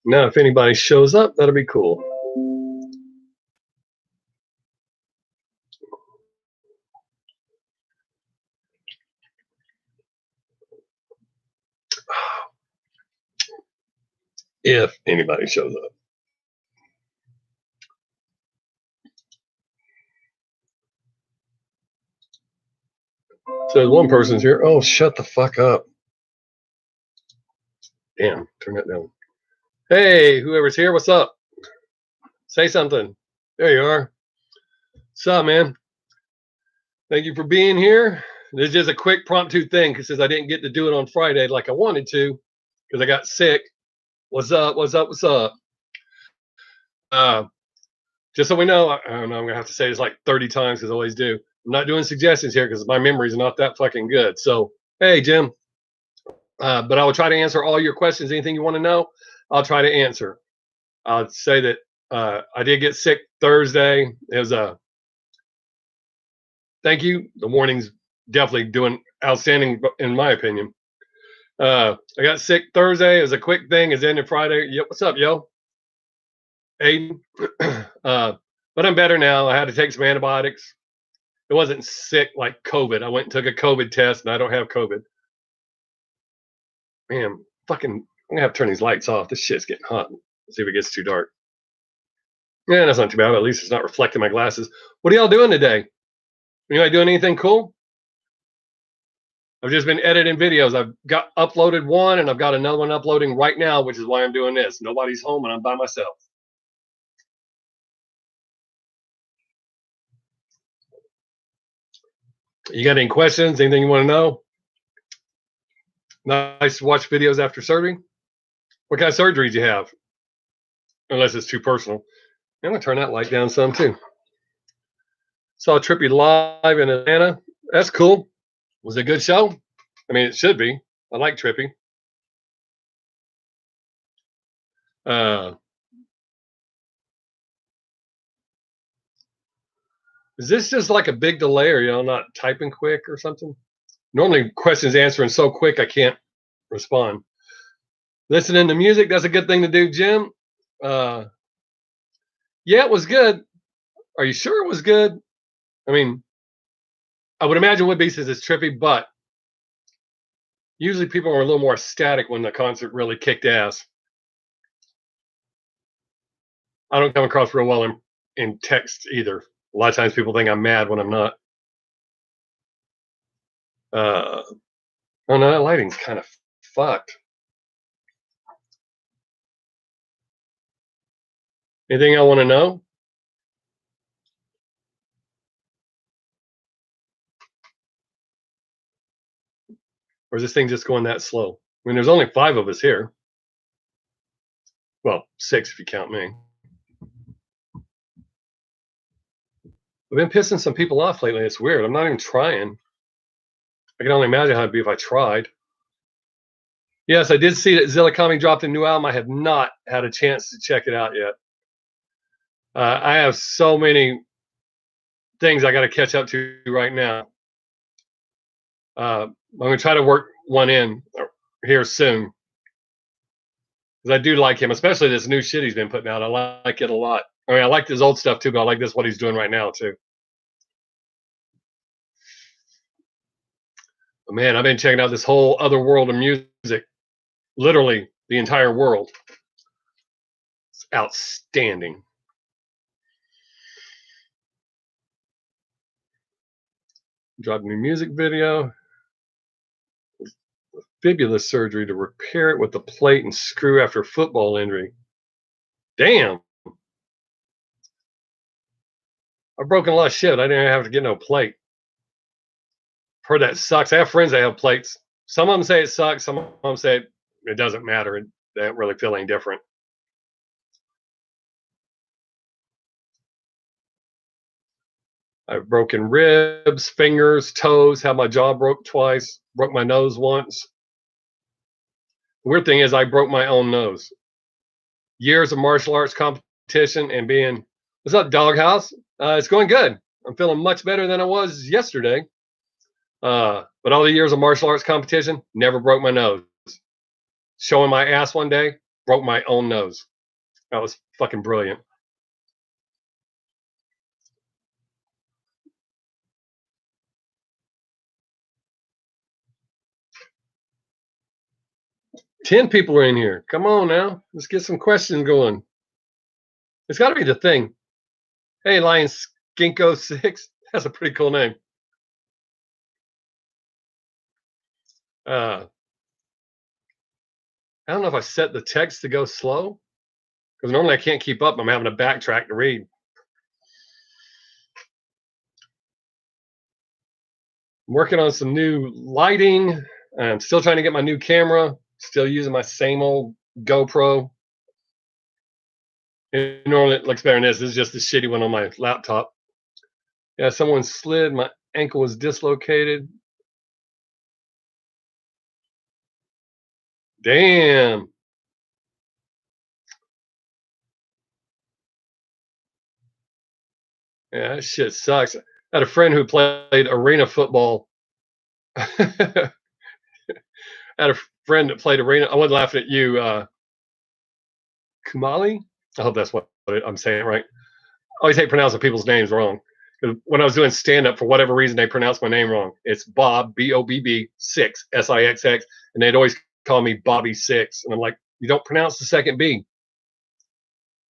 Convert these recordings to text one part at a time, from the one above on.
Now, if anybody shows up, that'll be cool. If anybody shows up. So one person's here. Oh, shut the fuck up. Damn, turn that down. Hey, whoever's here, what's up? Say something. There you are. What's up, man? Thank you for being here. This is just a quick promptu thing because I didn't get to do it on Friday like I wanted to because I got sick. What's up? What's up? What's up? Just so we know, I don't know, I'm gonna have to say this like 30 times because I always do. I'm not doing suggestions here because my memory's not that fucking good. So, hey, Jim. But I will try to answer all your questions. Anything you want to know, I'll try to answer. I'll say that I did get sick Thursday. It was a thank you. The warning's definitely doing outstanding in my opinion. I got sick Thursday. It was a quick thing. It's ended Friday. Yep. What's up, yo? Aiden. But I'm better now. I had to take some antibiotics. It wasn't sick like COVID. I went and took a COVID test and I don't have COVID. Man, fucking, I'm gonna have to turn these lights off. This shit's getting hot. Let's see if it gets too dark. Yeah, that's not too bad. At least it's not reflecting my glasses. What are y'all doing today? Anybody doing anything cool? I've just been editing videos. I've got uploaded one and I've got another one uploading right now, which is why I'm doing this. Nobody's home and I'm by myself. You got any questions? Anything you want to know? Nice to watch videos after surgery. What kind of surgery did you have? Unless it's too personal. I'm going to turn that light down some too. Saw Trippy live in Atlanta. That's cool. Was it a good show? I mean, it should be. I like Trippy. Is this just like a big delay or y'all not typing quick or something? Normally questions answering so quick I can't respond. Listening to music, that's a good thing to do, Jim. Yeah, it was good. Are you sure it was good? I mean, I would imagine it would be since it's Trippy, but usually people are a little more ecstatic when the concert really kicked ass. I don't come across real well in text either. A lot of times people think I'm mad when I'm not. Oh no, that lighting's kind of fucked. Anything I want to know? Or is this thing just going that slow? I mean, there's only 5 of us here. Well, 6 if you count me. I've been pissing some people off lately. It's weird. I'm not even trying. I can only imagine how it'd be if I tried. Yes, I did see that Zillakami dropped a new album. I have not had a chance to check it out yet. I have so many things I got to catch up to right now. I'm going to try to work one in here soon. Because I do like him, especially this new shit he's been putting out. I like it a lot. I mean, I like his old stuff too, but I like what he's doing right now too. But man, I've been checking out this whole other world of music. Literally the entire world. It's outstanding. Dropped a new music video. Fibula surgery to repair it with a plate and screw after football injury. Damn. I've broken a lot of shit. I didn't have to get no plate. Heard that sucks. I have friends that have plates. Some of them say it sucks. Some of them say it doesn't matter. They don't really feel any different. I've broken ribs, fingers, toes, had my jaw broke twice, broke my nose once. The weird thing is I broke my own nose. Years of martial arts competition and being, what's up, Doghouse? It's going good. I'm feeling much better than I was yesterday. But all the years of martial arts competition, never broke my nose. Showing my ass one day, broke my own nose. That was fucking brilliant. Ten people are in here. Come on now. Let's get some questions going. It's got to be the thing. Hey, Lion Skinko Sixx. That's a pretty cool name. I don't know if I set the text to go slow because normally I can't keep up. I'm having to backtrack to read. I'm working on some new lighting. I'm still trying to get my new camera. Still using my same old GoPro. And normally it looks better than this. This is just the shitty one on my laptop. Yeah, someone slid. My ankle was dislocated. Damn. Yeah, that shit sucks. I had a friend who played arena football. I had a friend that played arena. I wasn't laughing at you. Kumali? I hope that's what I'm saying it right. I always hate pronouncing people's names wrong. When I was doing stand up, for whatever reason, they pronounced my name wrong. It's Bob, Bobb, Sixx, Sixx. And they'd always call me Bobby Sixx. And I'm like, you don't pronounce the second B.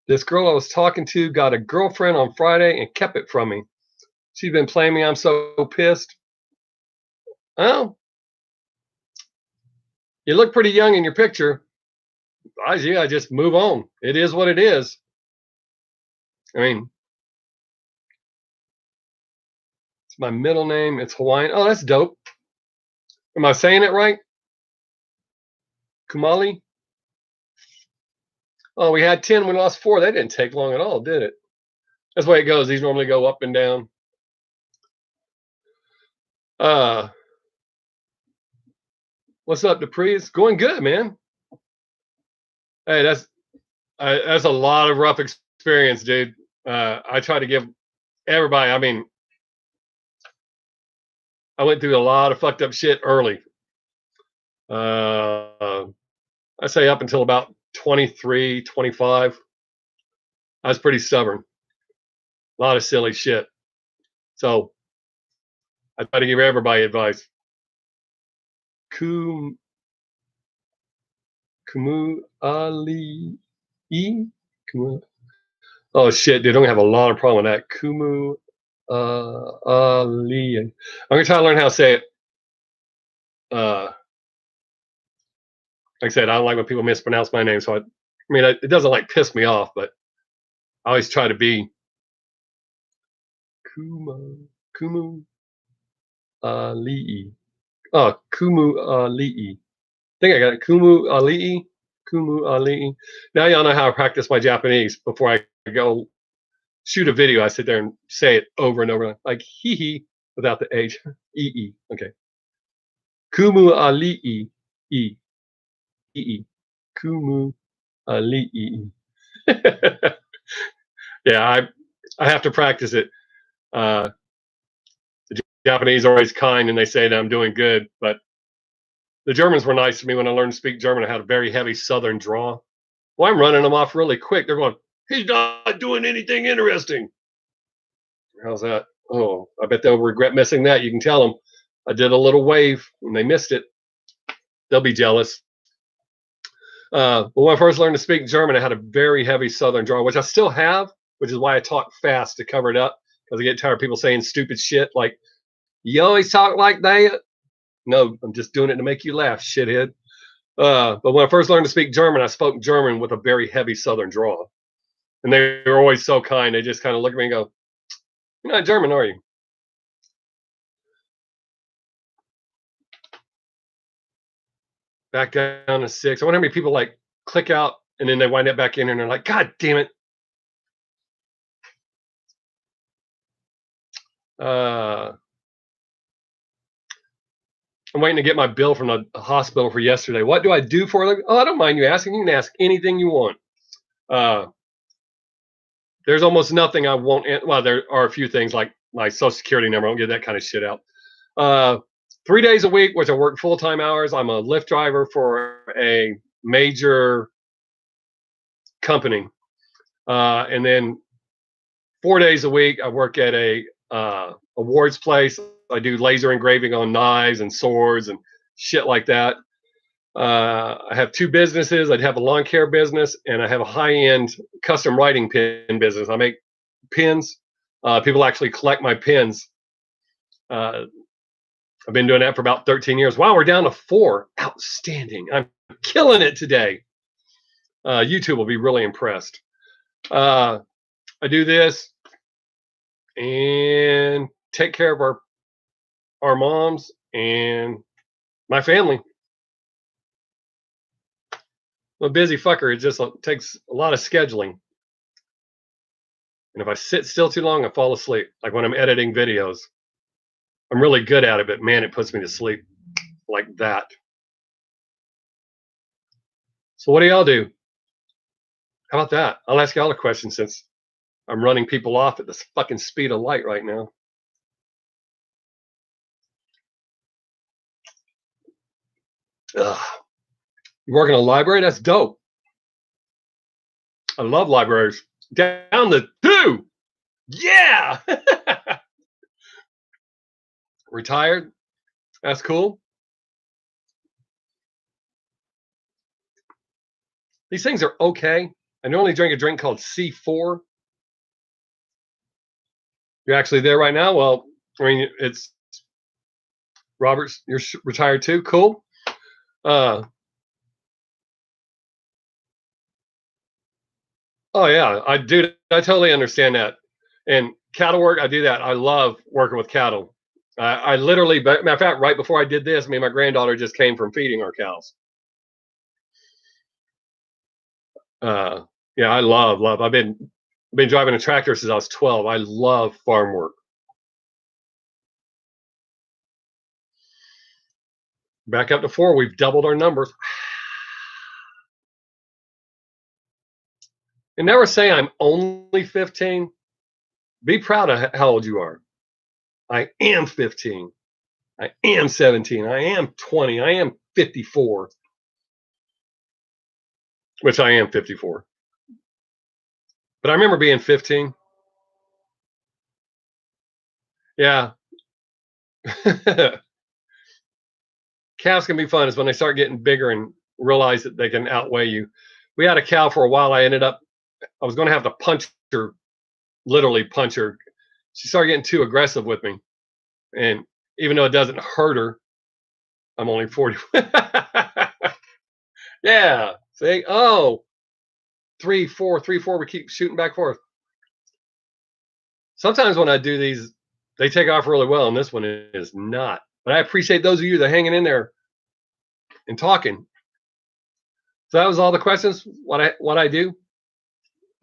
This girl I was talking to got a girlfriend on Friday and kept it from me. She's been playing me. I'm so pissed. Oh, you look pretty young in your picture. I just move on. It is what it is. I mean, it's my middle name. It's Hawaiian. Oh, that's dope. Am I saying it right? Kumali? Oh, we had 10. We lost 4. That didn't take long at all, did it? That's the way it goes. These normally go up and down. What's up, Dupree? It's going good, man. Hey, that's a lot of rough experience, dude. I try to give everybody. I mean, I went through a lot of fucked up shit early. I say up until about 23, 25. I was pretty stubborn. A lot of silly shit. So I try to give everybody advice. Kumu Ali E. Oh shit, dude! I'm gonna have a lot of problem with that. Kumu Ali. I'm gonna try to learn how to say it. Like I said, I don't like when people mispronounce my name. So I mean, it doesn't like piss me off, but I always try to be Kumu Ali. Oh, Kumu Ali. I think I got it. Kumu Ali. Kumu Ali. Now y'all know how I practice my Japanese before I go shoot a video. I sit there and say it over and over, like hee hee without the H. E. Okay. Kumu Ali E. E. Kumu Ali. Yeah, I have to practice it. The Japanese are always kind and they say that I'm doing good, but the Germans were nice to me when I learned to speak German. I had a very heavy Southern draw. Well, I'm running them off really quick. They're going, he's not doing anything interesting. How's that? Oh, I bet they'll regret missing that. You can tell them I did a little wave and they missed it. They'll be jealous. But when I first learned to speak German, I had a very heavy Southern draw, which I still have, which is why I talk fast to cover it up, because I get tired of people saying stupid shit like, you always talk like that? No, I'm just doing it to make you laugh, shithead. But when I first learned to speak German, I spoke German with a very heavy Southern drawl. And they were always so kind. They just kind of look at me and go, you're not German, are you? Back down to 6. I wonder how many people like click out and then they wind up back in and they're like, God damn it. I'm waiting to get my bill from the hospital for yesterday. What do I do for it? Oh, I don't mind you asking. You can ask anything you want. There's almost nothing I won't. Well, there are a few things like my social security number. I don't get that kind of shit out. 3 days a week, which I work full-time hours. I'm a Lyft driver for a major company. And then 4 days a week, I work at a awards place. I do laser engraving on knives and swords and shit like that. I have two businesses. I have a lawn care business, and I have a high-end custom writing pen business. I make pens. People actually collect my pens. I've been doing that for about 13 years. Wow, we're down to 4. Outstanding. I'm killing it today. YouTube will be really impressed. I do this and take care of our moms and my family. I'm a busy fucker. It just takes a lot of scheduling. And if I sit still too long, I fall asleep. Like when I'm editing videos. I'm really good at it, but man, it puts me to sleep like that. So what do y'all do? How about that? I'll ask y'all a question since I'm running people off at the fucking speed of light right now. Ugh. You work in a library? That's dope. I love libraries. Down the 2. Yeah. Retired? That's cool. These things are okay. I normally drink a drink called C4. You're actually there right now? Well, I mean, it's Robert's. You're retired too? Cool. Oh, yeah. I do. I totally understand that. And cattle work, I do that. I love working with cattle. I literally, matter of fact, right before I did this, me and my granddaughter just came from feeding our cows. Yeah, I love. I've been driving a tractor since I was 12. I love farm work. Back up to 4. We've doubled our numbers. And never say I'm only 15. Be proud of how old you are. I am 15. I am 17. I am 20. I am 54. Which I am 54. But I remember being 15. Yeah. Cows can be fun is when they start getting bigger and realize that they can outweigh you. We had a cow for a while. I was going to have to punch her, literally punch her. She started getting too aggressive with me. And even though it doesn't hurt her, I'm only 40. Yeah. See? Oh, 3, 4, 3, 4. We keep shooting back and forth. Sometimes when I do these, they take off really well, and this one is not. But I appreciate those of you that are hanging in there and talking. So that was all the questions. What I do,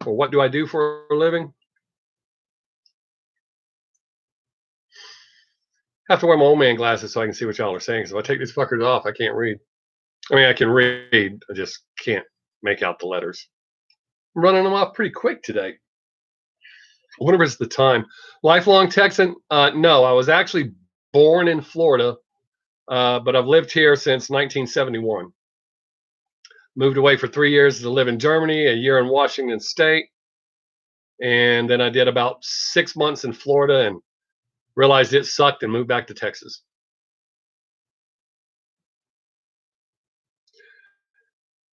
or what do I do for a living? I have to wear my old man glasses so I can see what y'all are saying. Because if I take these fuckers off, I can't read. I mean, I can read. I just can't make out the letters. I'm running them off pretty quick today. I wonder if it's the time. Lifelong Texan? No, I was actually born in Florida, but I've lived here since 1971. Moved away for 3 years to live in Germany, a year in Washington State, and then I did about 6 months in Florida and realized it sucked and moved back to Texas.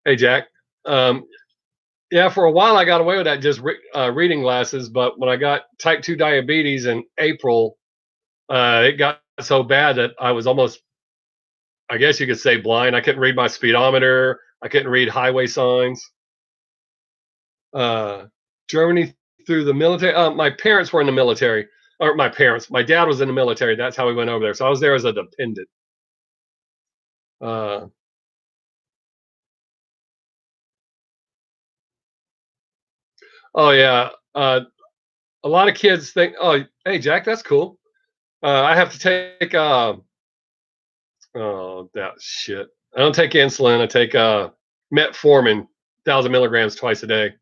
Hey, Jack. Yeah, for a while I got away with that just reading glasses, but when I got type 2 diabetes in April, it got so bad that I was almost, I guess you could say, blind. I couldn't read my speedometer. I couldn't read highway signs. Germany through the military. My parents were in the military. Or my dad was in the military. That's how we went over there. So I was there as a dependent. Oh yeah. A lot of kids think, oh, hey Jack, that's cool. I have to take oh that shit. I don't take insulin. I take metformin, 1,000 milligrams twice a day.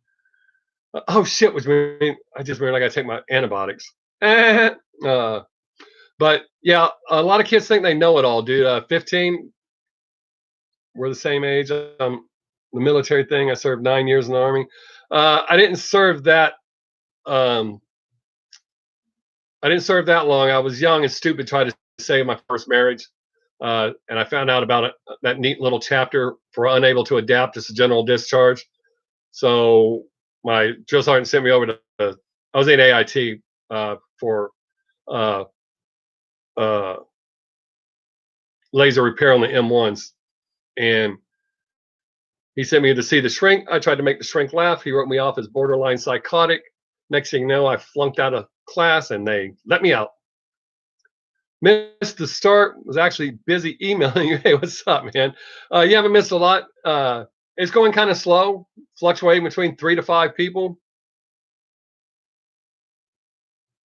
Oh shit, which means I just remembered I got to take my antibiotics. But yeah, a lot of kids think they know it all, dude. 15, we're the same age. the military thing. I served 9 years in the Army. I didn't serve that. Um, I didn't serve that long. I was young and stupid. Tried to save my first marriage, and I found out about it. That neat little chapter for unable to adapt as a general discharge. So my drill sergeant sent me over to. I was in AIT for uh, uh, laser repair on the M1s, and he sent me to see the shrink. I tried to make the shrink laugh. He wrote me off as borderline psychotic. Next thing you know, I flunked out of class and they let me out. Missed the start. Was actually busy emailing you. Hey, what's up, man? You haven't missed a lot. It's going kind of slow, fluctuating between 3 to 5 people.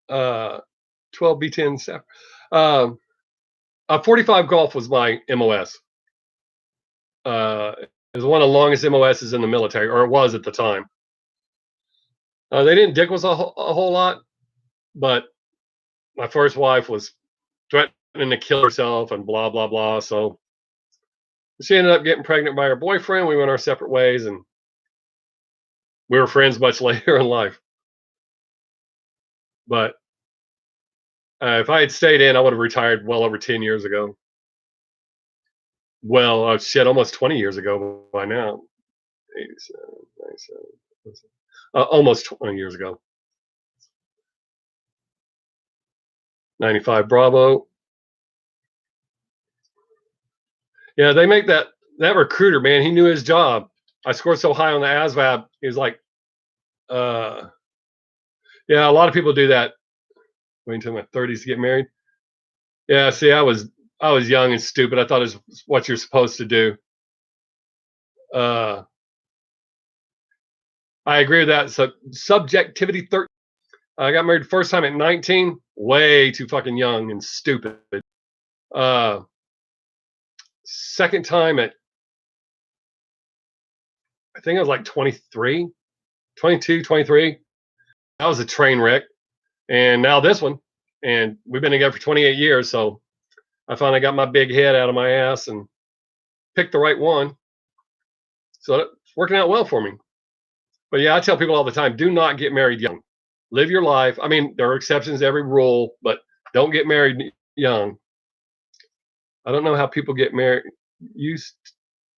12 B10. 45 golf was my MOS. It was one of the longest MOSs in the military, or it was at the time. They didn't dick us a whole lot, but my first wife was threatening to kill herself and blah, blah, blah. So she ended up getting pregnant by her boyfriend. We went our separate ways, and we were friends much later in life. But if I had stayed in, I would have retired well over 10 years ago. Well, shit, almost 20 years ago by now. 87, 97, almost 20 years ago. 95 Bravo. Yeah, they make that recruiter, man. He knew his job. I scored so high on the ASVAB. He was like, yeah, a lot of people do that. Waiting until my 30s to get married. Yeah, see, I was young and stupid. I thought it was what you're supposed to do. I agree with that. So subjectivity 13. I got married first time at 19. Way too fucking young and stupid. Second time at, I think I was like 23, 22, 23. That was a train wreck. And now this one. And we've been together for 28 years. So I finally got my big head out of my ass and picked the right one. So it's working out well for me. But yeah, I tell people all the time, do not get married young. Live your life. I mean, there are exceptions to every rule, but don't get married young. I don't know how people get married. I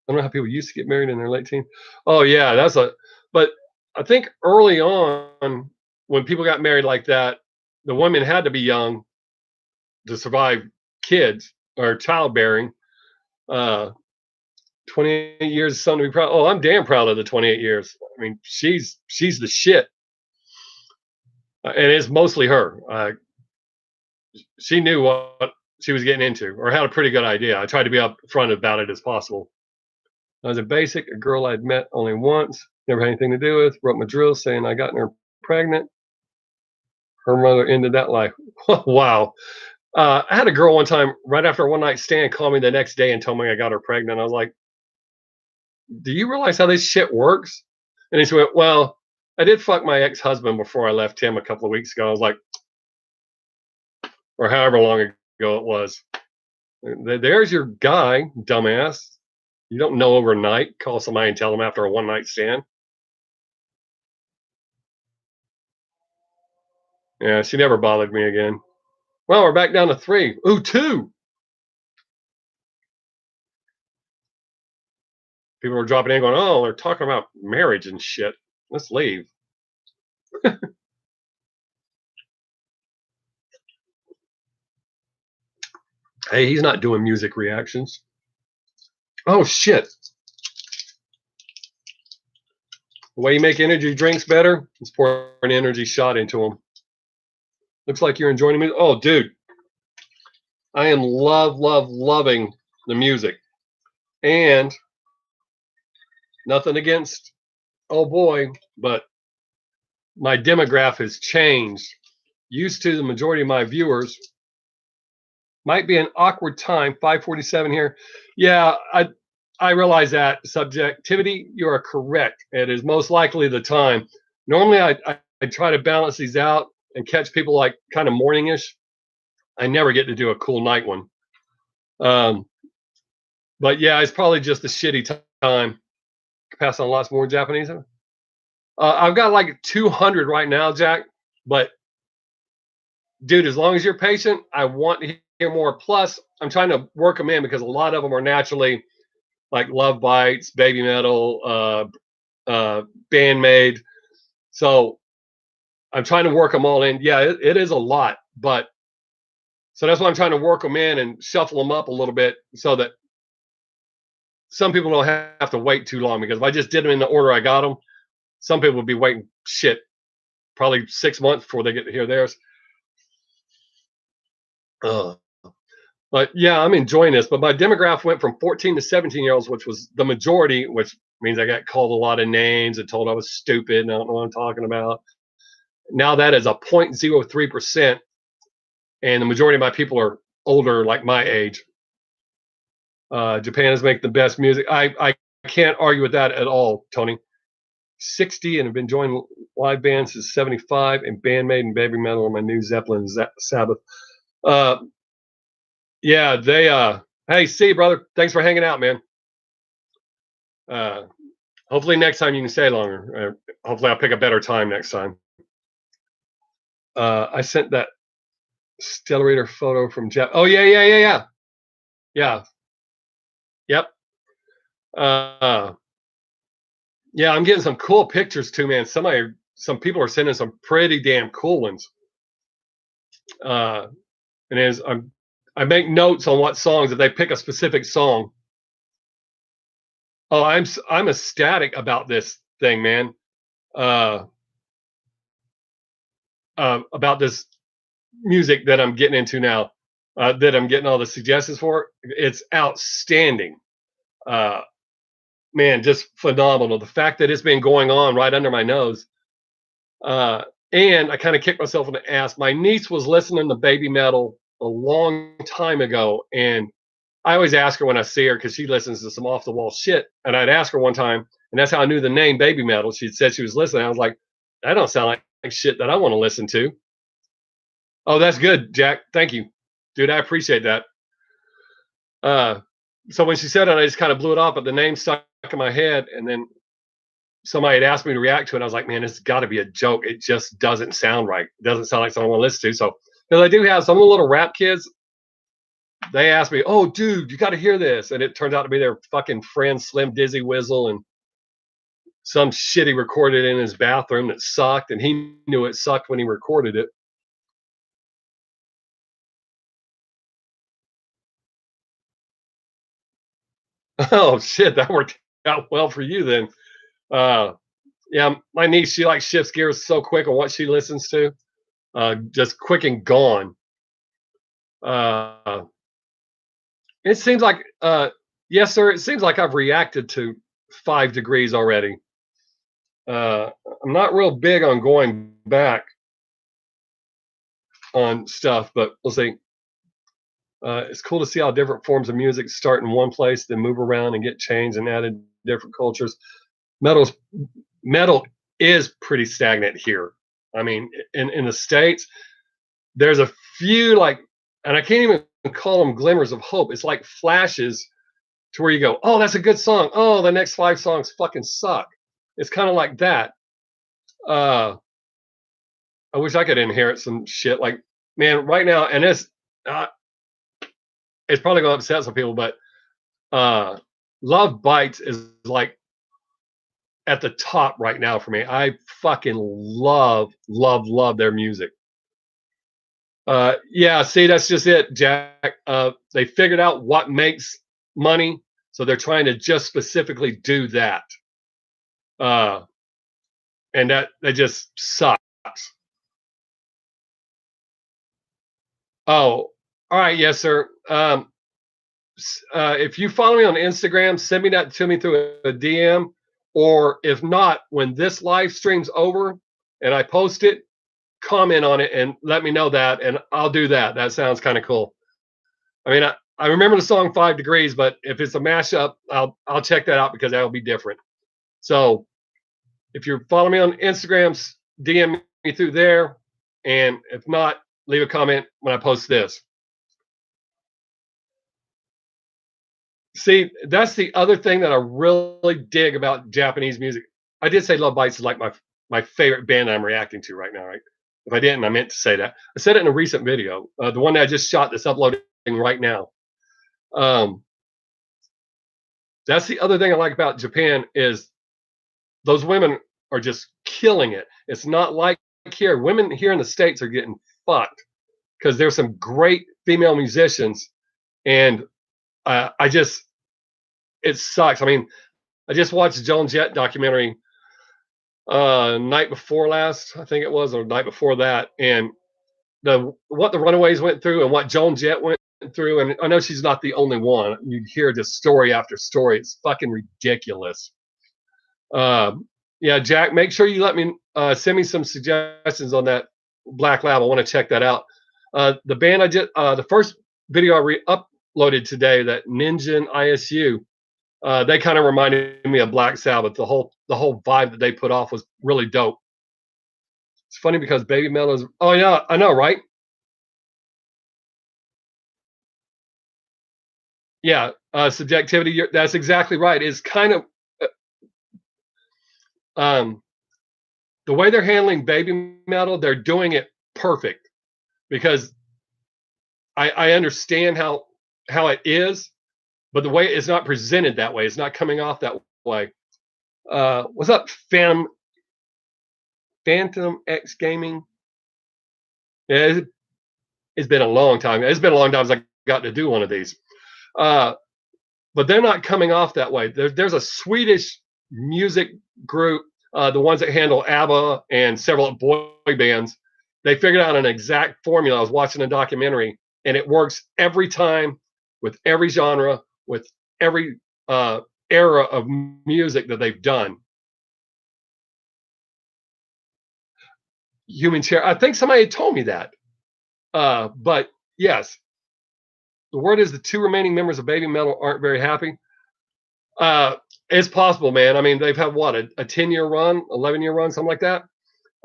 don't know how people used to get married in their late teens. Oh yeah, but I think early on when people got married like that, the women had to be young to survive kids or childbearing. 28 years is something to be proud. Oh, I'm damn proud of the 28 years. I mean, she's the shit. And it's mostly her. She knew what she was getting into, or had a pretty good idea. I tried to be upfront about it as possible. I was a basic, a girl I'd met only once, never had anything to do with, wrote my drill saying I gotten her pregnant. Her mother ended that life. Wow. I had a girl one time, right after a one night stand, call me the next day and told me I got her pregnant. I was like, do you realize how this shit works? And he went, well, I did fuck my ex-husband before I left him a couple of weeks ago. I was like, or however long ago it was. There's your guy, dumbass. You don't know overnight. Call somebody and tell them after a one night stand. Yeah, she never bothered me again. Well, we're back down to 3. Ooh, 2. People were dropping in going, oh, they're talking about marriage and shit. Let's leave. Hey, he's not doing music reactions. Oh, shit. The way you make energy drinks better is pour an energy shot into them. Looks like you're enjoying me. Oh, dude. I am loving the music. And nothing against, oh boy, but my demographic has changed. Used to the majority of my viewers. Might be an awkward time. 5:47 here. Yeah, I realize that. Subjectivity, you are correct. It is most likely the time. Normally, I try to balance these out and catch people like kind of morningish. I never get to do a cool night one. But yeah, it's probably just a shitty time pass on lots more Japanese. I've got like 200 right now, Jack. But dude, as long as you're patient, I want to hear more. Plus, I'm trying to work them in because a lot of them are naturally like Love Bites, Baby Metal, Bandmade. So I'm trying to work them all in. Yeah, it is a lot, but so that's why I'm trying to work them in and shuffle them up a little bit so that some people don't have to wait too long. Because if I just did them in the order I got them, some people would be waiting probably 6 months before they get to hear theirs. But yeah, I'm enjoying this. But my demographic went from 14 to 17-year-olds, which was the majority, which means I got called a lot of names and told I was stupid and I don't know what I'm talking about. Now that is a 0.03%, and the majority of my people are older, like my age. Japan is making the best music. I can't argue with that at all, Tony. 60 and have been joining live bands since 75, and Bandmade and Baby Metal are my new Zeppelin Sabbath. Yeah, they hey, see you, brother. Thanks for hanging out, man. Hopefully next time you can stay longer. Hopefully I'll pick a better time next time. I sent that Stellarator photo from Jeff. Oh yeah. Yep. Yeah, I'm getting some cool pictures too, man. Some people are sending some pretty damn cool ones. And as I make notes on what songs, if they pick a specific song. Oh, I'm ecstatic about this thing, man. About this music that I'm getting into now, that I'm getting all the suggestions for. It's outstanding. Man, just phenomenal. The fact that it's been going on right under my nose. And I kind of kicked myself in the ass. My niece was listening to Baby Metal a long time ago, and I always ask her when I see her because she listens to some off the wall shit. And I'd ask her one time, and that's how I knew the name Baby Metal. She said she was listening. I was like, that don't sound like shit that I want to listen to. Oh, that's good, Jack. Thank you, dude. I appreciate that. So when she said it, I just kind of blew it off, but the name stuck in my head, and then somebody had asked me to react to it. I was like, man, it's got to be a joke. It just doesn't sound right. It doesn't sound like something I want to listen to. So, because I do have some of the little rap kids, they asked me, oh, dude, you got to hear this. And it turns out to be their fucking friend, Slim Dizzy Whizzle, and some shit he recorded in his bathroom that sucked. And he knew it sucked when he recorded it. Oh, shit. That worked out well for you then. Yeah, my niece, she like shifts gears so quick on what she listens to. Just quick and gone. It seems like, yes, sir. It seems like I've reacted to 5 Degrees already. I'm not real big on going back on stuff, but we'll see. It's cool to see how different forms of music start in one place, then move around and get changed and added different cultures. Metal is pretty stagnant here. I mean, in the States, there's a few like, and I can't even call them glimmers of hope. It's like flashes to where you go, oh, that's a good song. Oh, the next 5 songs fucking suck. It's kind of like that. I wish I could inherit some shit. Like, man, right now, and it's probably going to upset some people, but Love Bites is like at the top right now for me. I fucking love their music. Yeah, see, that's just it, Jack. They figured out what makes money, so they're trying to just specifically do that. And that just sucks. Oh, all right, yes, sir. If you follow me on Instagram, send me that to me through a DM, or if not, when this live stream's over and I post it, comment on it and let me know that, and I'll do that. That sounds kind of cool. I mean, I remember the song 5 Degrees, but if it's a mashup, I'll check that out because that'll be different. So if you follow me on Instagram, DM me through there, and if not, leave a comment when I post this. See, that's the other thing that I really dig about Japanese music. I did say Love Bites is like my favorite band I'm reacting to right now, right? If I didn't, I meant to say that. I said it in a recent video, the one that I just shot that's uploading right now. Um, that's the other thing I like about Japan is those women are just killing it. It's not like here. Women here in the States are getting fucked because there's some great female musicians, and I just it sucks. I mean, I just watched the Joan Jett documentary night before last, I think it was, or night before that, and the what the Runaways went through and what Joan Jett went through, and I know she's not the only one. You hear just story after story. It's fucking ridiculous. Uh, yeah, Jack, make sure you let me send me some suggestions on that Black Lab. I want to check that out. The band I just the first video I uploaded today, that Ninja ISU, they kind of reminded me of Black Sabbath. The whole vibe that they put off was really dope. It's funny because Baby Metal is. Oh yeah, I know, right? Yeah, subjectivity. That's exactly right. It's kind of um, the way they're handling Baby Metal. They're doing it perfect because I understand how it is, but the way it's not presented that way, it's not coming off that way. What's up, Phantom X Gaming? Yeah, it's been a long time. It's been a long time since I got to do one of these. Uh, but they're not coming off that way. There's a Swedish music group, the ones that handle ABBA and several boy bands. They figured out an exact formula. I was watching a documentary, and it works every time with every genre, with every era of music that they've done. Human chair. I think somebody told me that. But yes, the word is the two remaining members of Baby Metal aren't very happy. Uh, it's possible, man. I mean, they've had what a 10-year run, 11-year run, something like that.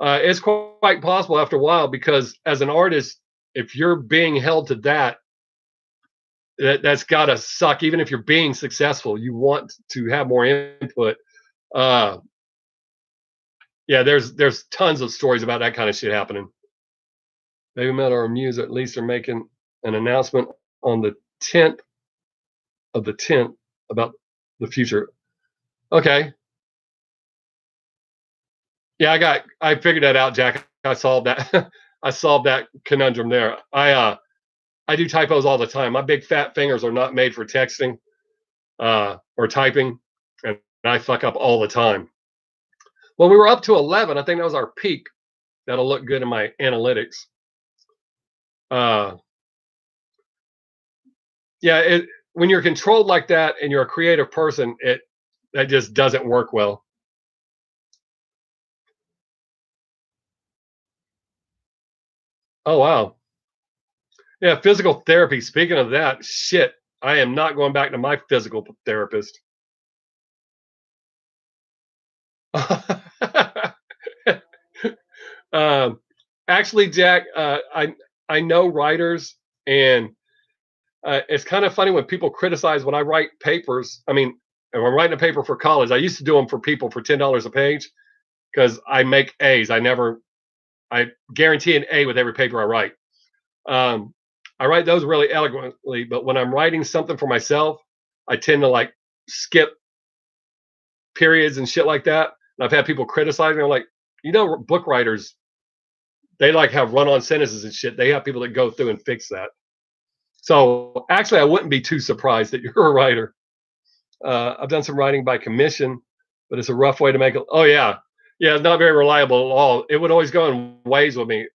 It's quite possible after a while because as an artist, if you're being held to that's got to suck. Even if you're being successful, you want to have more input. Uh, yeah, there's tons of stories about that kind of shit happening. Baby Metal or Muse at least are making an announcement on the 10th of the 10th about the future. Okay. Yeah, I figured that out, Jack. I solved that. I solved that conundrum there. I do typos all the time. My big fat fingers are not made for texting or typing, and I fuck up all the time. Well, we were up to 11. I think that was our peak. That'll look good in my analytics. Uh, yeah, when you're controlled like that and you're a creative person, that just doesn't work well. Oh wow. Yeah, physical therapy. Speaking of that, shit, I am not going back to my physical therapist. um, actually, Jack, I know writers, and it's kind of funny when people criticize when I write papers. I mean, if I'm writing a paper for college, I used to do them for people for $10 a page because I make A's. I guarantee an A with every paper I write. Um, I write those really eloquently, but when I'm writing something for myself, I tend to like skip periods and shit like that. And I've had people criticize me. I'm like, book writers, they like have run-on sentences and shit. They have people that go through and fix that. So actually, I wouldn't be too surprised that you're a writer. I've done some writing by commission, but it's a rough way to make it. Oh yeah, yeah, it's not very reliable at all. It would always go in waves with me.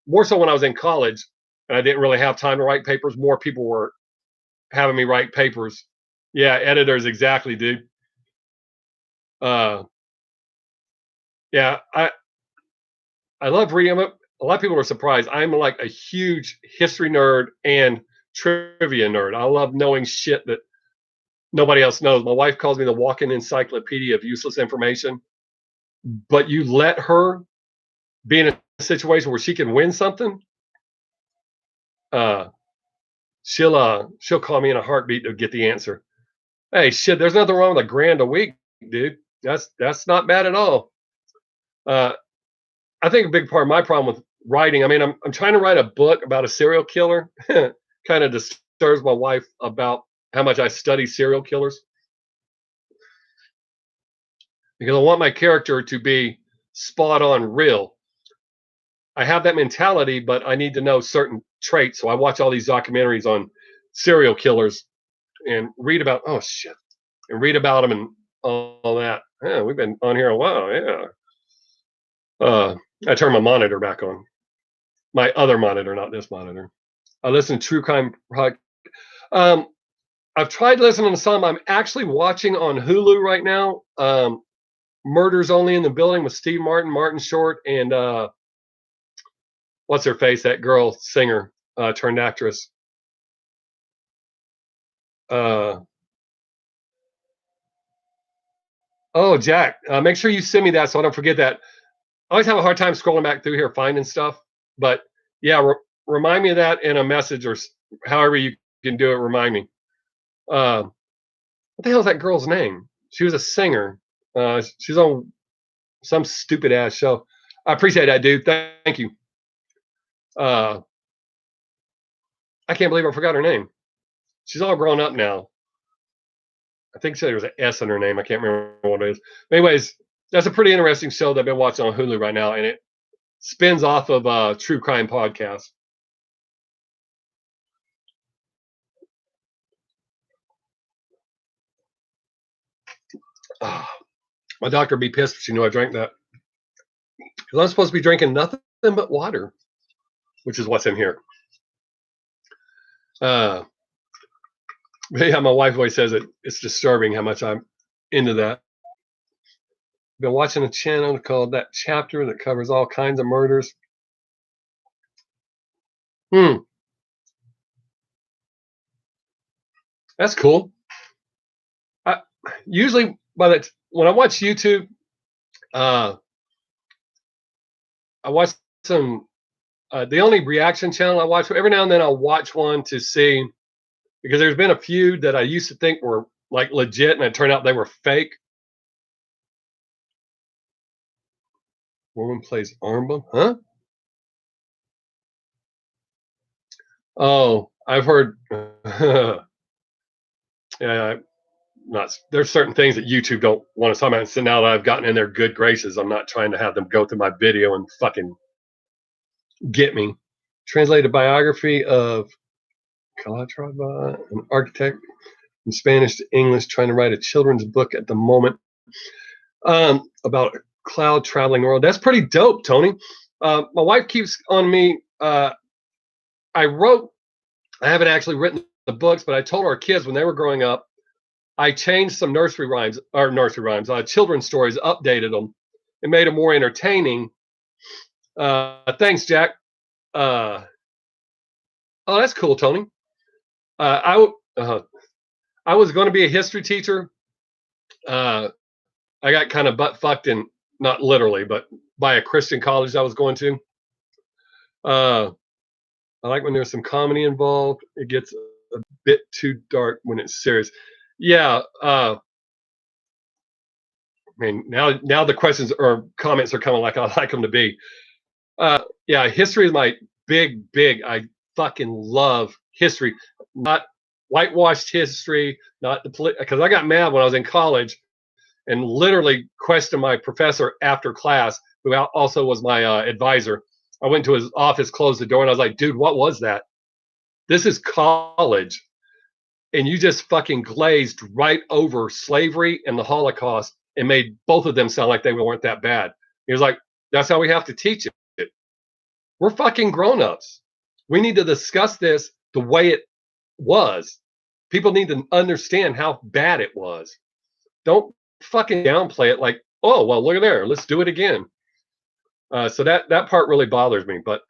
More so when I was in college, and I didn't really have time to write papers. More people were having me write papers. Yeah, editors, exactly, dude. Uh, yeah, I love reading them. A lot of people are surprised. I'm like a huge history nerd and trivia nerd. I love knowing shit that nobody else knows. My wife calls me the walking encyclopedia of useless information. But you let her be in a situation where she can win something, uh, she'll call me in a heartbeat to get the answer. Hey, shit, there's nothing wrong with $1,000 a week, dude. That's not bad at all. Uh, I think a big part of my problem with writing, I mean, I'm trying to write a book about a serial killer. Kind of disturbs my wife about how much I study serial killers because I want my character to be spot on real. I have that mentality, but I need to know certain traits. So I watch all these documentaries on serial killers and read about oh shit and read about them and all that. Yeah, we've been on here a while. Yeah. I turned my monitor back on. My other monitor, not this monitor. I listen to true crime. Um, I've tried listening to some. I'm actually watching on Hulu right now. Murders Only in the Building with Steve Martin, Martin Short, and what's her face? That girl singer turned actress. Uh, oh, Jack, make sure you send me that so I don't forget that. I always have a hard time scrolling back through here finding stuff, but yeah, remind me of that in a message or however you can do it. Remind me. Uh, what the hell is that girl's name? She was a singer. She's on some stupid ass show. I appreciate that, dude. Thank you. Uh, I can't believe I forgot her name. She's all grown up now. I think there was an S in her name. I can't remember what it is. But anyways, that's a pretty interesting show that I've been watching on Hulu right now, and it spins off of a true crime podcast. Oh, my doctor would be pissed if she knew I drank that. Because I'm supposed to be drinking nothing but water, which is what's in here. But yeah, my wife always says it's disturbing how much I'm into that. Been watching a channel called That Chapter that covers all kinds of murders. That's cool. I, usually, when I watch YouTube, uh, I watch some. The only reaction channel I watch every now and then I'll watch one to see because there's been a few that I used to think were like legit, and it turned out they were fake. Woman plays Armba, huh? Oh, I've heard. Yeah, not. There's certain things that YouTube don't want to talk about. So now that I've gotten in their good graces, I'm not trying to have them go through my video and fucking get me. Translated biography of Calatrava, an architect, from Spanish to English, trying to write a children's book at the moment about a cloud traveling world. That's pretty dope, Tony. My wife keeps on me. I haven't actually written the books, but I told our kids when they were growing up, I changed some children's stories, updated them, and made them more entertaining. Thanks, Jack. Oh, that's cool, Tony. I was going to be a history teacher. I got kind of butt fucked in, not literally, but by a Christian college I was going to. I like when there's some comedy involved. It gets a bit too dark when it's serious. Yeah. I mean, now the questions or comments are coming like I like them to be. Yeah, history is my big. I fucking love history, not whitewashed history, not the because I got mad when I was in college and literally questioned my professor after class, who also was my advisor. I went to his office, closed the door, and I was like, dude, what was that? This is college. And you just fucking glazed right over slavery and the Holocaust and made both of them sound like they weren't that bad. He was like, that's how we have to teach it. We're fucking grown-ups. We need to discuss this the way it was. People need to understand how bad it was. Don't fucking downplay it like, oh, well, look at there. Let's do it again. So that part really bothers me. But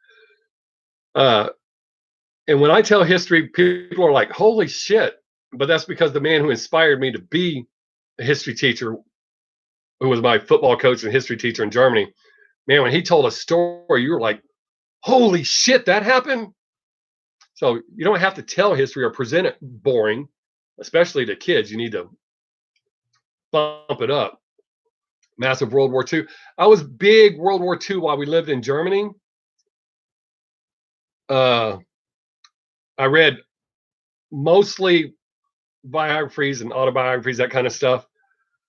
and when I tell history, people are like, holy shit. But that's because the man who inspired me to be a history teacher, who was my football coach and history teacher in Germany, man, when he told a story, you were like, holy shit, that happened. So you don't have to tell history or present it boring. especially to kids. You need to bump it up. Massive World War II. I was big World War II while we lived in Germany. Uh, I read mostly biographies and autobiographies, that kind of stuff.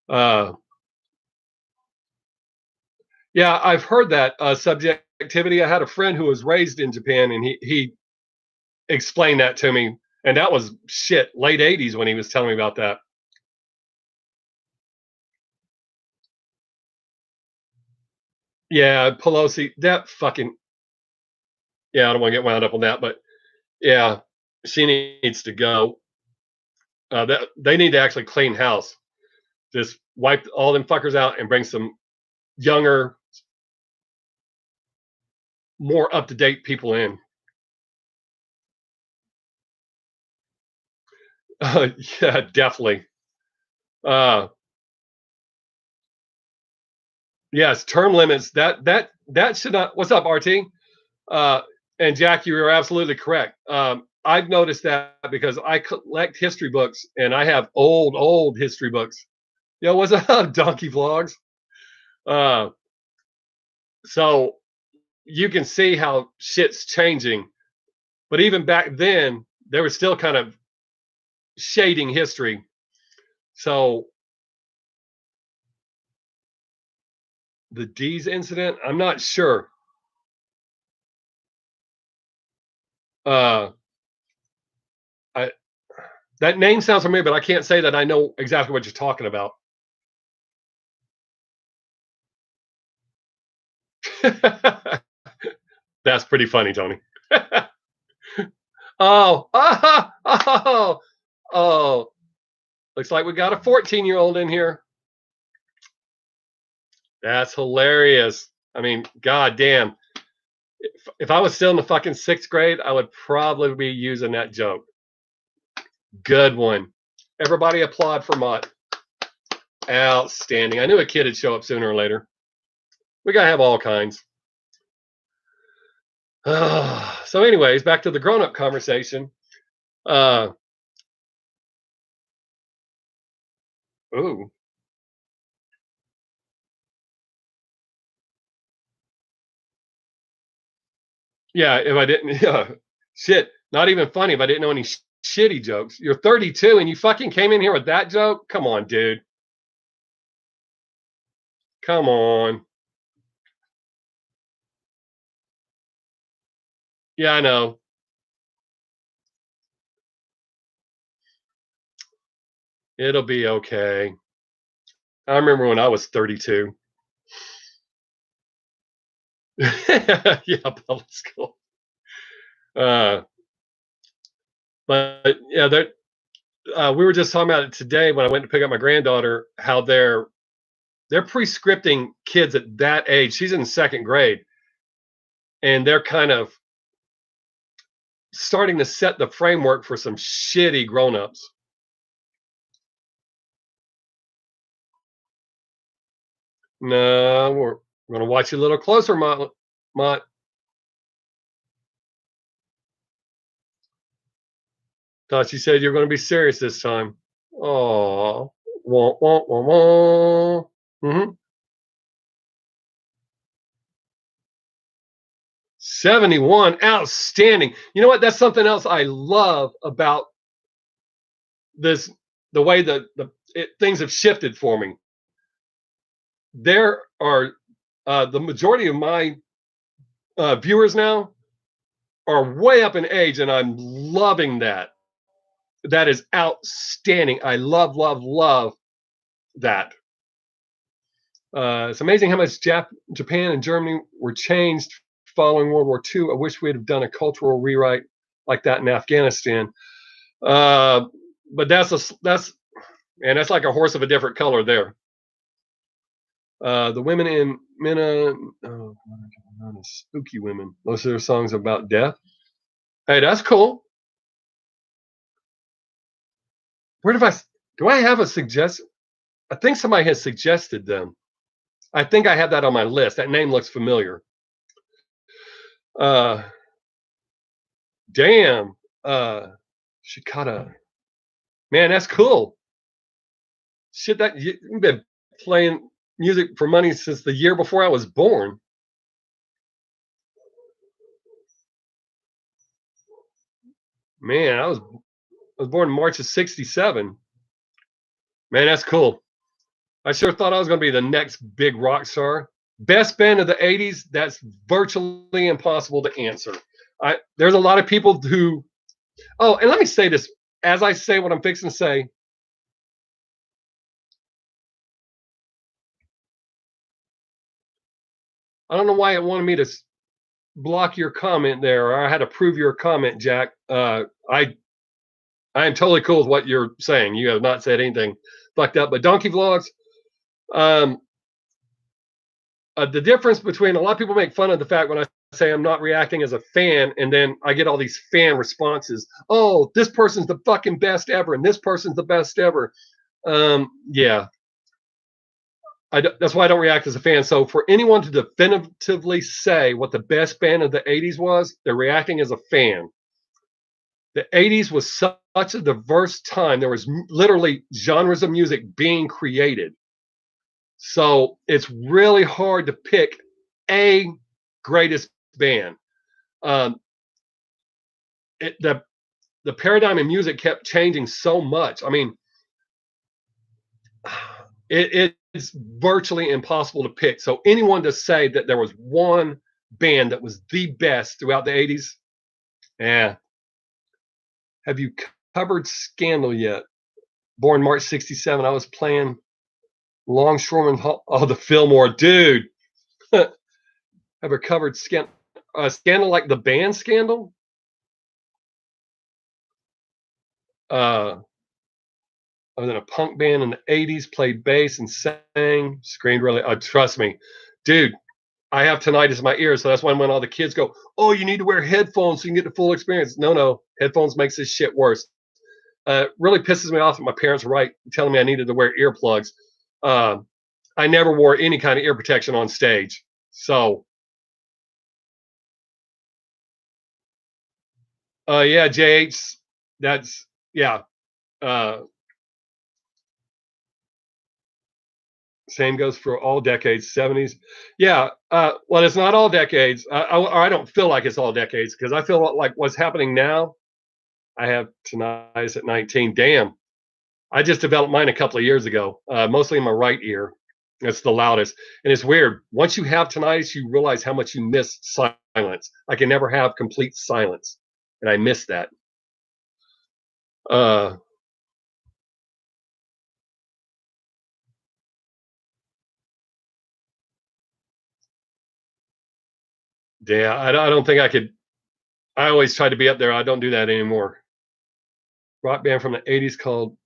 Uh, yeah, I've heard that subjectivity. I had a friend who was raised in Japan, and he explained that to me, and that was shit late '80s when he was telling me about that. Yeah, Pelosi, that fucking yeah. I don't want to get wound up on that, but yeah, she needs to go. That they need to actually clean house. Just wipe all them fuckers out and bring some younger, more up to date people in. Yeah, definitely. Uh, yes, term limits. That should not. What's up, RT? Uh, and Jack, you are absolutely correct. I've noticed that because I collect history books, and I have old history books. Yo, what's up, Donkey Vlogs? Uh, so you can see how shit's changing. But even back then, they were still kind of shading history. So the Daze incident, I'm not sure. Uh, I that name sounds familiar, but I can't say that I know exactly what you're talking about. That's pretty funny, Tony. Oh, oh, oh. Looks like we got a 14-year-old in here. That's hilarious. I mean, goddamn. If I was still in the fucking sixth grade, I would probably be using that joke. Good one. Everybody applaud for Mott. Outstanding. I knew a kid would show up sooner or later. We gotta have all kinds. So, anyways, back to the grown-up conversation. Uh, ooh, yeah. If I didn't, yeah, shit. Not even funny if I didn't know any shitty jokes. You're 32 and you fucking came in here with that joke. Come on, dude. Come on. Yeah, I know. It'll be okay. I remember when I was 32. Yeah, public school. Uh, but yeah, we were just talking about it today when I went to pick up my granddaughter. How they're pre-scripting kids at that age. She's in second grade, and they're kind of starting to set the framework for some shitty grown-ups. No, we're going to watch you a little closer, Mott. Thought you said you're going to be serious this time. Oh, wah, wah, wah, wah. Mm-hmm. 71, outstanding. You know what? That's something else I love about this. The way that things have shifted for me. There are the majority of my viewers now are way up in age, and I'm loving that. That is outstanding. I love that. It's amazing how much Japan and Germany were changed following World War II. I wish we'd have done a cultural rewrite like that in Afghanistan. Uh, but that's like a horse of a different color there. The women in Minna, oh, spooky women. Most of their songs about death. Hey, that's cool. Where do I have a suggestion? I think somebody has suggested them. I think I have that on my list. That name looks familiar. Uh, damn. Shikata. Man, that's cool. Shit, that you've been playing music for money since the year before I was born. Man, I was born in March of '67. Man, that's cool. I sure thought I was going to be the next big rock star. Best band of the '80s. That's virtually impossible to answer. There's a lot of people who. Oh, and let me say this as I say what I'm fixing to say. I don't know why it wanted me to block your comment there, or I had to prove your comment, Jack. I am totally cool with what you're saying. You have not said anything fucked up. But Donkey Vlogs, um, the difference between a lot of people make fun of the fact when I say I'm not reacting as a fan, and then I get all these fan responses. Oh, this person's the fucking best ever, and this person's the best ever. Yeah, that's why I don't react as a fan. So for anyone to definitively say what the best band of the '80s was, they're reacting as a fan. The '80s was such a diverse time. There was literally genres of music being created. So it's really hard to pick a greatest band. Um, it, the paradigm in music kept changing so much. I mean, it's virtually impossible to pick. So anyone to say that there was one band that was the best throughout the '80s, yeah. Have you covered Scandal yet? Born March '67. I was playing Longshoreman Hall. Oh, the Fillmore, dude. Ever covered Scandal like the band Scandal? Uh, I was in a punk band in the '80s, played bass and sang, screamed really. Trust me, dude. I have tinnitus in my ears, so that's why when all the kids go, "Oh, you need to wear headphones so you can get the full experience." No, headphones makes this shit worse. Really pisses me off that my parents were right telling me I needed to wear earplugs. Uh, I never wore any kind of ear protection on stage, so yeah, JH, that's yeah. Uh, Same goes for all decades, '70s. Yeah, well, it's not all decades. I don't feel like it's all decades because I feel like what's happening now. I have tinnitus at 19. Damn, I just developed mine a couple of years ago, mostly in my right ear. It's the loudest, and it's weird. Once you have tinnitus, you realize how much you miss silence. I can never have complete silence, and I miss that. Uh, yeah, I don't think I could. I always try to be up there. I don't do that anymore. Rock band from the '80s called.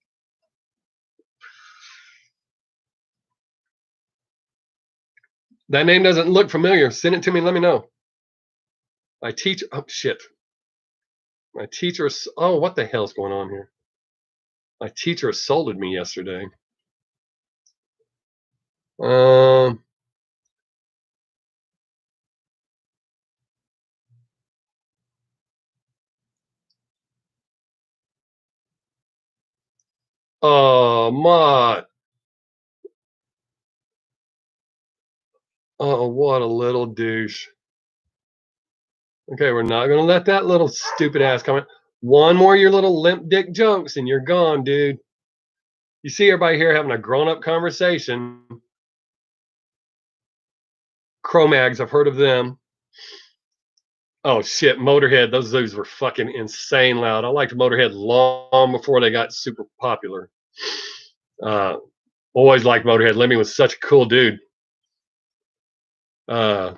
That name doesn't look familiar. Send it to me. Let me know. My teacher. Oh shit. My teacher. Oh, what the hell's going on here? My teacher assaulted me yesterday. Um. Oh, my. Oh, what a little douche. Okay, we're not gonna let that little stupid ass comment. One more of your little limp dick jokes, and you're gone, dude. You see everybody here having a grown up conversation. Cro-Mags, I've heard of them. Oh shit, Motorhead. Those dudes were fucking insane loud. I liked Motorhead long before they got super popular. Uh, Always liked Motorhead. Lemmy was such a cool dude. Uh,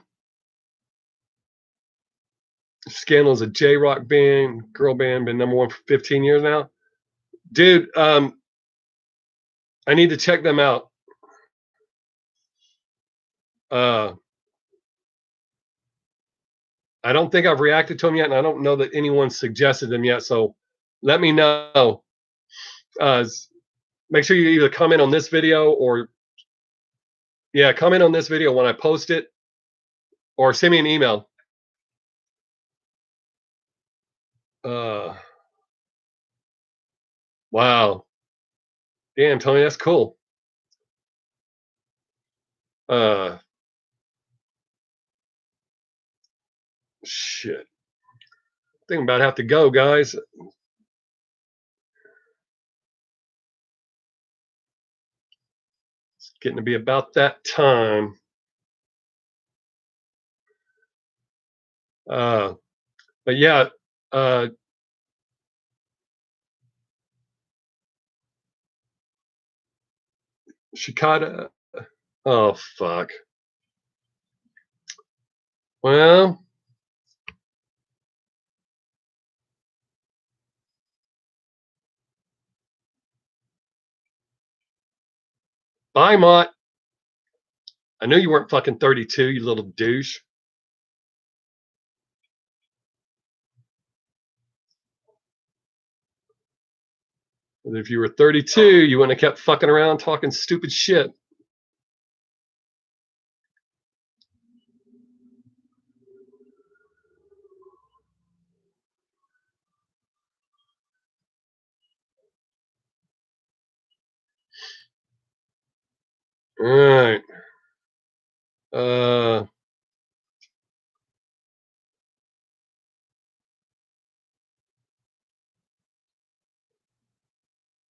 Scandal's a J rock band, girl band, been number one for 15 years now. Dude, I need to check them out. Uh, I don't think I've reacted to them yet, and I don't know that anyone suggested them yet. So let me know. Uh, Make sure you either comment on this video or yeah, comment on this video when I post it, or send me an email. Uh, Wow. Damn, Tony, that's cool. Shit. Thinking about have to go, guys. It's getting to be about that time. But yeah, Shikata. Oh fuck. Well, bye, Mott. I knew you weren't fucking 32, you little douche. And if you were 32, you wouldn't have kept fucking around talking stupid shit. All right.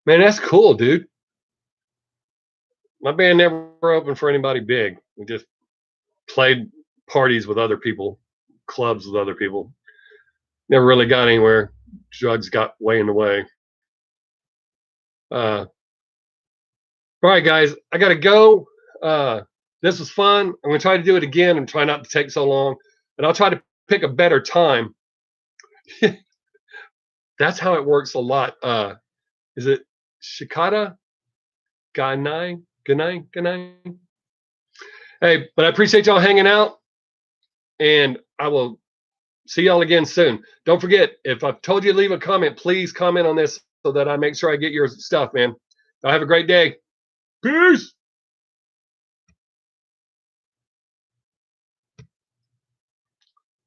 Man, that's cool, dude. My band never opened for anybody big. We just played parties with other people, clubs with other people. Never really got anywhere. Drugs got way in the way. All right, guys, I gotta go. This was fun. I'm gonna try to do it again and try not to take so long. And I'll try to pick a better time. That's how it works a lot. Is it Shikata? Ganai? Ganai? Ganai? Hey, but I appreciate y'all hanging out. And I will see y'all again soon. Don't forget, if I've told you to leave a comment, please comment on this so that I make sure I get your stuff, man. Y'all have a great day. Peace.